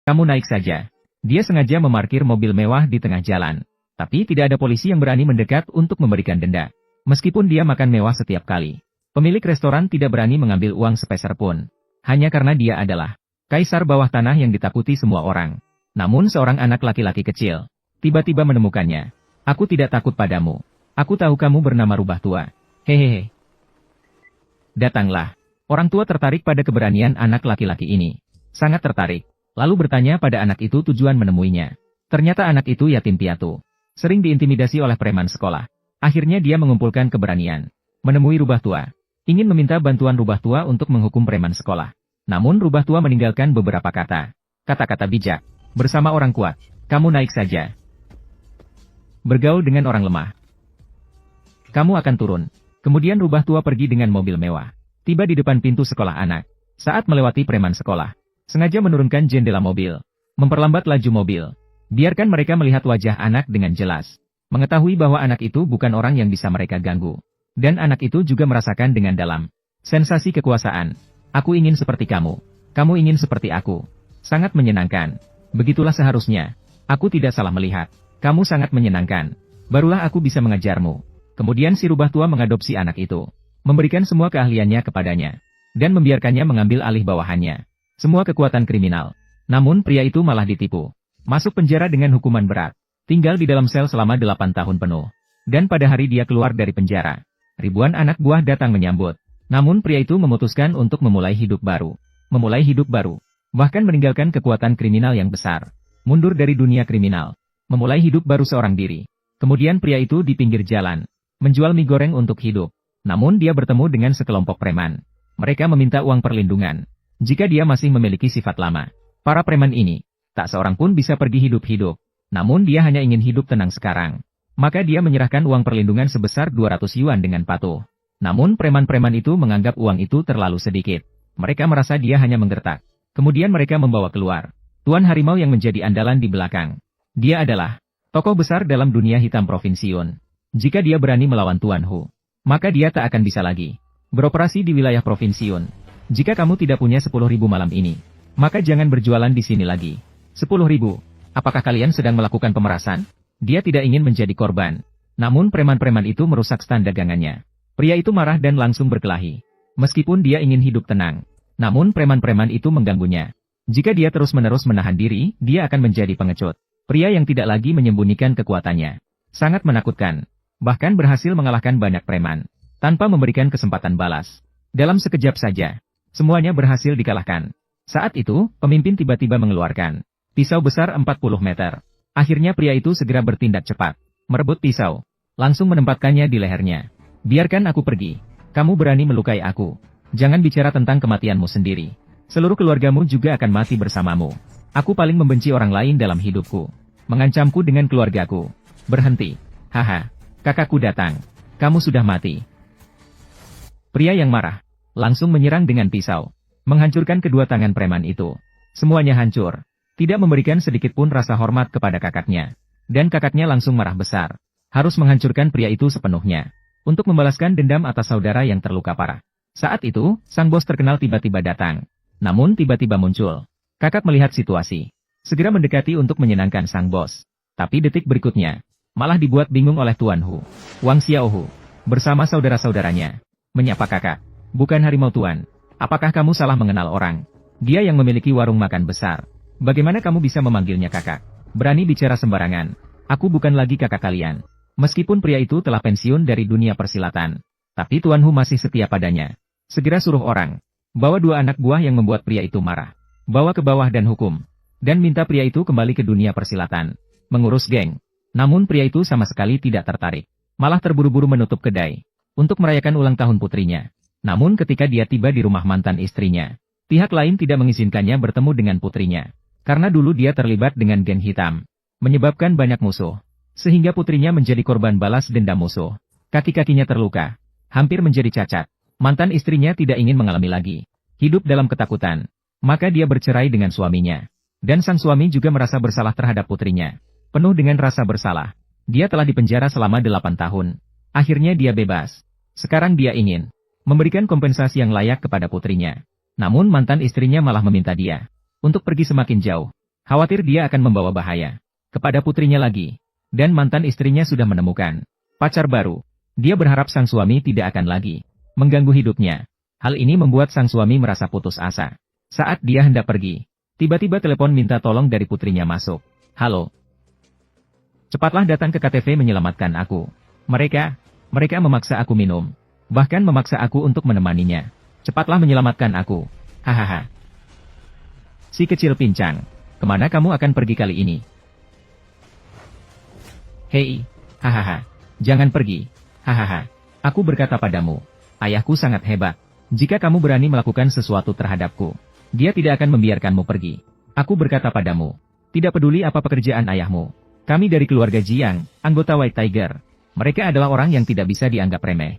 Kamu naik saja. Dia sengaja memarkir mobil mewah di tengah jalan. Tapi tidak ada polisi yang berani mendekat untuk memberikan denda. Meskipun dia makan mewah setiap kali. Pemilik restoran tidak berani mengambil uang sepeser pun. Hanya karena dia adalah kaisar bawah tanah yang ditakuti semua orang. Namun seorang anak laki-laki kecil tiba-tiba menemukannya. Aku tidak takut padamu. Aku tahu kamu bernama Rubah Tua. Hehehe. Datanglah. Orang tua tertarik pada keberanian anak laki-laki ini. Sangat tertarik. Lalu bertanya pada anak itu tujuan menemuinya. Ternyata anak itu yatim piatu. Sering diintimidasi oleh preman sekolah. Akhirnya dia mengumpulkan keberanian. Menemui Rubah Tua. Ingin meminta bantuan Rubah Tua untuk menghukum preman sekolah. Namun Rubah Tua meninggalkan beberapa kata. Kata-kata bijak. Bersama orang kuat. Kamu naik saja. Bergaul dengan orang lemah. Kamu akan turun. Kemudian Rubah Tua pergi dengan mobil mewah. Tiba di depan pintu sekolah anak. Saat melewati preman sekolah. Sengaja menurunkan jendela mobil. Memperlambat laju mobil. Biarkan mereka melihat wajah anak dengan jelas. Mengetahui bahwa anak itu bukan orang yang bisa mereka ganggu. Dan anak itu juga merasakan dengan dalam. Sensasi kekuasaan. Aku ingin seperti kamu. Kamu ingin seperti aku. Sangat menyenangkan. Begitulah seharusnya. Aku tidak salah melihat. Kamu sangat menyenangkan. Barulah aku bisa mengajarmu. Kemudian si Rubah Tua mengadopsi anak itu. Memberikan semua keahliannya kepadanya. Dan membiarkannya mengambil alih bawahannya. Semua kekuatan kriminal. Namun pria itu malah ditipu. Masuk penjara dengan hukuman berat. Tinggal di dalam sel selama 8 tahun penuh. Dan pada hari dia keluar dari penjara. Ribuan anak buah datang menyambut. Namun pria itu memutuskan untuk memulai hidup baru. Memulai hidup baru. Bahkan meninggalkan kekuatan kriminal yang besar. Mundur dari dunia kriminal. Memulai hidup baru seorang diri. Kemudian pria itu di pinggir jalan. Menjual mie goreng untuk hidup. Namun dia bertemu dengan sekelompok preman. Mereka meminta uang perlindungan. Jika dia masih memiliki sifat lama. Para preman ini, tak seorang pun bisa pergi hidup-hidup. Namun dia hanya ingin hidup tenang sekarang. Maka dia menyerahkan uang perlindungan sebesar 200 yuan dengan patuh. Namun preman-preman itu menganggap uang itu terlalu sedikit. Mereka merasa dia hanya menggertak. Kemudian mereka membawa keluar Tuan Harimau yang menjadi andalan di belakang. Dia adalah tokoh besar dalam dunia hitam Provinsi Yun. Jika dia berani melawan Tuan Hu, maka dia tak akan bisa lagi beroperasi di wilayah Provinsi Yun. Jika kamu tidak punya 10.000 malam ini, maka jangan berjualan di sini lagi. 10.000? Apakah kalian sedang melakukan pemerasan? Dia tidak ingin menjadi korban. Namun preman-preman itu merusak stand dagangannya. Pria itu marah dan langsung berkelahi. Meskipun dia ingin hidup tenang. Namun preman-preman itu mengganggunya. Jika dia terus-menerus menahan diri, dia akan menjadi pengecut. Pria yang tidak lagi menyembunyikan kekuatannya. Sangat menakutkan. Bahkan berhasil mengalahkan banyak preman. Tanpa memberikan kesempatan balas. Dalam sekejap saja. Semuanya berhasil dikalahkan. Saat itu, pemimpin tiba-tiba mengeluarkan pisau besar 40 meter. Akhirnya pria itu segera bertindak cepat. Merebut pisau. Langsung menempatkannya di lehernya. Biarkan aku pergi. Kamu berani melukai aku. Jangan bicara tentang kematianmu sendiri. Seluruh keluargamu juga akan mati bersamamu. Aku paling membenci orang lain dalam hidupku. Mengancamku dengan keluargaku. Berhenti. Haha. Kakakku datang. Kamu sudah mati. Pria yang marah langsung menyerang dengan pisau. Menghancurkan kedua tangan preman itu. Semuanya hancur. Tidak memberikan sedikit pun rasa hormat kepada kakaknya. Dan kakaknya langsung marah besar. Harus menghancurkan pria itu sepenuhnya. Untuk membalaskan dendam atas saudara yang terluka parah. Saat itu, sang bos terkenal tiba-tiba datang. Namun tiba-tiba muncul. Kakak melihat situasi. Segera mendekati untuk menyenangkan sang bos. Tapi detik berikutnya, malah dibuat bingung oleh Tuan Hu. Wang Xiaohu. Bersama saudara-saudaranya. Menyapa kakak. Bukan harimau Tuan. Apakah kamu salah mengenal orang? Dia yang memiliki warung makan besar. Bagaimana kamu bisa memanggilnya kakak? Berani bicara sembarangan. Aku bukan lagi kakak kalian. Meskipun pria itu telah pensiun dari dunia persilatan. Tapi Tuan Hu masih setia padanya. Segera suruh orang. Bawa 2 anak buah yang membuat pria itu marah. Bawa ke bawah dan hukum. Dan minta pria itu kembali ke dunia persilatan. Mengurus geng. Namun pria itu sama sekali tidak tertarik. Malah terburu-buru menutup kedai. Untuk merayakan ulang tahun putrinya. Namun ketika dia tiba di rumah mantan istrinya. Pihak lain tidak mengizinkannya bertemu dengan putrinya. Karena dulu dia terlibat dengan geng hitam. Menyebabkan banyak musuh. Sehingga putrinya menjadi korban balas dendam musuh. Kaki-kakinya terluka. Hampir menjadi cacat. Mantan istrinya tidak ingin mengalami lagi hidup dalam ketakutan. Maka dia bercerai dengan suaminya. Dan sang suami juga merasa bersalah terhadap putrinya. Penuh dengan rasa bersalah. Dia telah dipenjara selama 8 tahun. Akhirnya dia bebas. Sekarang dia ingin memberikan kompensasi yang layak kepada putrinya. Namun mantan istrinya malah meminta dia untuk pergi semakin jauh. Khawatir dia akan membawa bahaya kepada putrinya lagi. Dan mantan istrinya sudah menemukan pacar baru. Dia berharap sang suami tidak akan lagi mengganggu hidupnya. Hal ini membuat sang suami merasa putus asa. Saat dia hendak pergi, tiba-tiba telepon minta tolong dari putrinya masuk. Halo. Cepatlah datang ke KTV menyelamatkan aku. Mereka memaksa aku minum. Bahkan memaksa aku untuk menemaninya. Cepatlah menyelamatkan aku. Hahaha. Si kecil pincang. Kemana kamu akan pergi kali ini? Hei. Hahaha. Jangan pergi. Hahaha. Aku berkata padamu. Ayahku sangat hebat. Jika kamu berani melakukan sesuatu terhadapku, dia tidak akan membiarkanmu pergi. Aku berkata padamu. Tidak peduli apa pekerjaan ayahmu. Kami dari keluarga Jiang, anggota White Tiger. Mereka adalah orang yang tidak bisa dianggap remeh.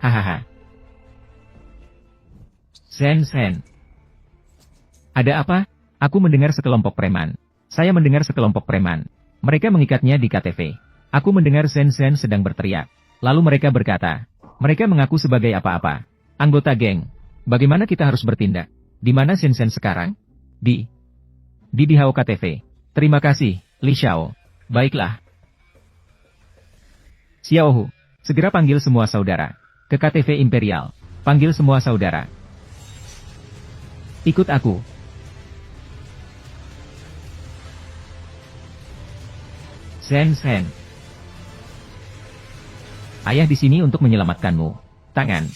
Hahaha. Sen. Ada apa? Aku mendengar sekelompok preman. Saya mendengar sekelompok preman. Mereka mengikatnya di KTV. Aku mendengar Sen sedang berteriak. Lalu mereka berkata, mereka mengaku sebagai apa-apa. Anggota geng. Bagaimana kita harus bertindak? Di mana Sen sekarang? Di Hao KTV. Terima kasih, Li Xiao. Baiklah. Xiaohu, segera panggil semua saudara. Ke KTV Imperial. Panggil semua saudara. Ikut aku. Sen. Ayah di sini untuk menyelamatkanmu. Tangan.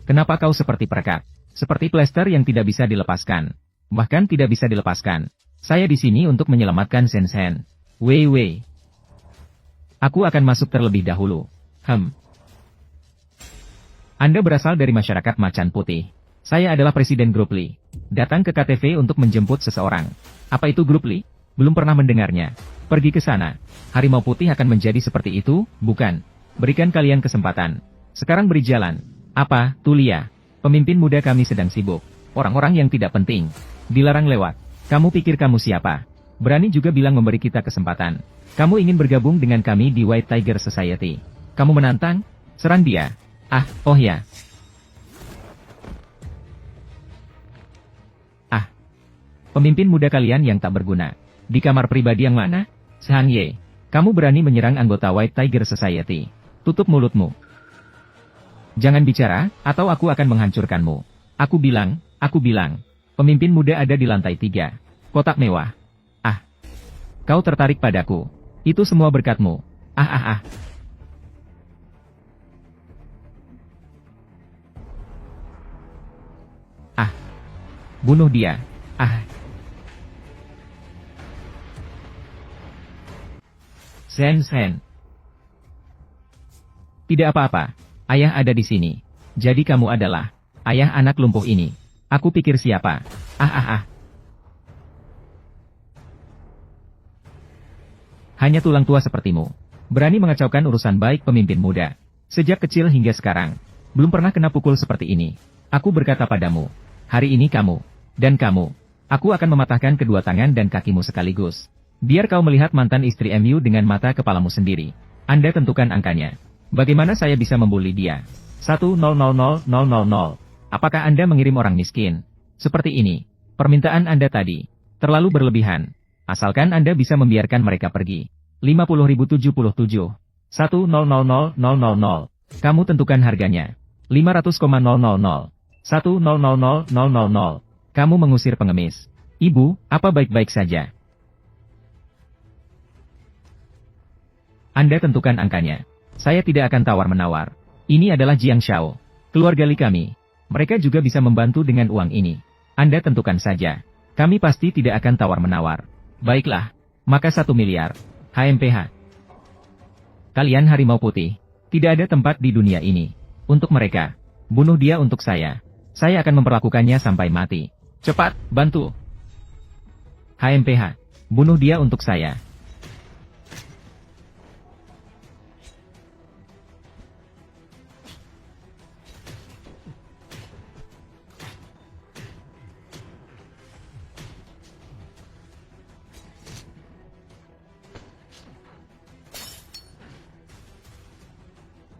Kenapa kau seperti perekat? Seperti plester yang tidak bisa dilepaskan. Bahkan tidak bisa dilepaskan. Saya di sini untuk menyelamatkan Sen. Wei. Aku akan masuk terlebih dahulu. Anda berasal dari masyarakat macan putih. Saya adalah Presiden Grup Li. Datang ke KTV untuk menjemput seseorang. Apa itu Grup Li? Belum pernah mendengarnya. Pergi ke sana. Harimau putih akan menjadi seperti itu, bukan? Berikan kalian kesempatan. Sekarang beri jalan. Apa, Tulia? Pemimpin muda kami sedang sibuk. Orang-orang yang tidak penting. Dilarang lewat. Kamu pikir kamu siapa? Berani juga bilang memberi kita kesempatan. Kamu ingin bergabung dengan kami di White Tiger Society. Kamu menantang? Serang dia. Oh ya. Pemimpin muda kalian yang tak berguna. Di kamar pribadi yang mana? Sang Ye. Kamu berani menyerang anggota White Tiger Society. Tutup mulutmu. Jangan bicara, atau aku akan menghancurkanmu. Aku bilang. Pemimpin muda ada di lantai 3. Kotak mewah. Kau tertarik padaku. Itu semua berkatmu. Bunuh dia. Sen. Tidak apa-apa. Ayah ada di sini. Jadi kamu adalah ayah anak lumpuh ini. Aku pikir siapa? Hanya tulang tua sepertimu. Berani mengacaukan urusan baik pemimpin muda. Sejak kecil hingga sekarang. Belum pernah kena pukul seperti ini. Aku berkata padamu. Hari ini kamu. Dan kamu. Aku akan mematahkan kedua tangan dan kakimu sekaligus. Biar kau melihat mantan istri MU dengan mata kepalamu sendiri. Anda tentukan angkanya. Bagaimana saya bisa membuli dia? 1000000. Apakah Anda mengirim orang miskin? Seperti ini. Permintaan Anda tadi. Terlalu berlebihan. Asalkan Anda bisa membiarkan mereka pergi. 50.077. 1000000. Kamu tentukan harganya. 500,000. 1000000. Kamu mengusir pengemis. Ibu, apa baik-baik saja? Anda tentukan angkanya. Saya tidak akan tawar-menawar. Ini adalah Jiang Xiao. Keluarga Li kami. Mereka juga bisa membantu dengan uang ini. Anda tentukan saja. Kami pasti tidak akan tawar-menawar. Baiklah. Maka 1 miliar. HMPH. Kalian harimau putih. Tidak ada tempat di dunia ini. Untuk mereka. Bunuh dia untuk saya. Saya akan memperlakukannya sampai mati. Cepat, bantu. HMPH. Bunuh dia untuk saya.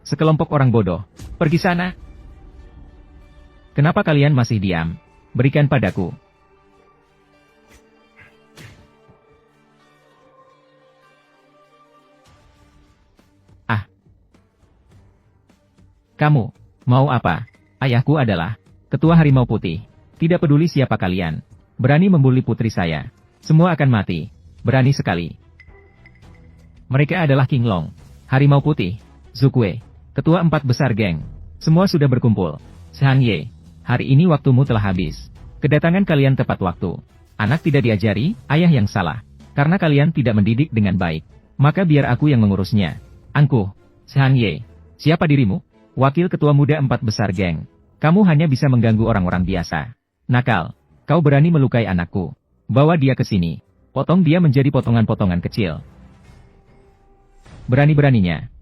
Sekelompok orang bodoh. Pergi sana. Kenapa kalian masih diam? Berikan padaku. Ah. Kamu, mau apa? Ayahku adalah Ketua Harimau Putih. Tidak peduli siapa kalian. Berani membuli putri saya. Semua akan mati. Berani sekali. Mereka adalah King Long, Harimau Putih, Zukue, Ketua 4 Besar Geng. Semua sudah berkumpul. Shang Ye, hari ini waktumu telah habis. Kedatangan kalian tepat waktu. Anak tidak diajari, ayah yang salah. Karena kalian tidak mendidik dengan baik. Maka biar aku yang mengurusnya. Angkuh, Shang Ye. Siapa dirimu? Wakil Ketua Muda 4 Besar Geng. Kamu hanya bisa mengganggu orang-orang biasa. Nakal, kau berani melukai anakku. Bawa dia ke sini. Potong dia menjadi potongan-potongan kecil. Berani-beraninya,